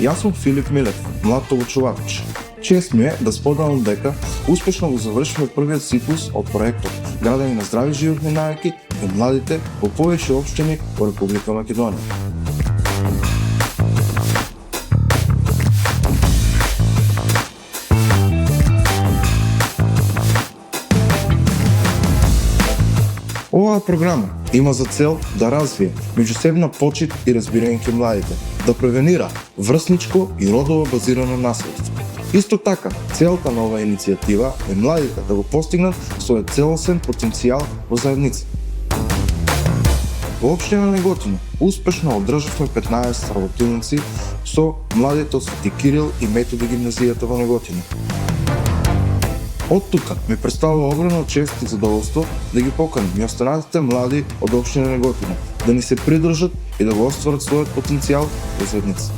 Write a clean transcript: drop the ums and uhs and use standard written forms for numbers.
Јас сум Филип Милев, млад обучувачи. Чест ми е да споделам дека успешно го завршивме првиот циклус од проектот Градење на здрави животни навики и младите во повеќе општини во Република Македонија. Оваа програма има за цел да развие меѓусебна почит и разбирање кај младите, да превенира врсничко и родово базирано наследство. Исто така, целта на оваа иницијатива е младите да го постигнат својот целосен потенцијал во заедница. Во општина Неготино успешно одржавме 15 работилници со младите од Свети Кирил и Методи гимназијата во Неготино. Од тука ми представува огромна чест и задоволство да ги поканим и останатите млади од општина Неготино да ни се придружат и да го остварат својот потенцијал во заедница.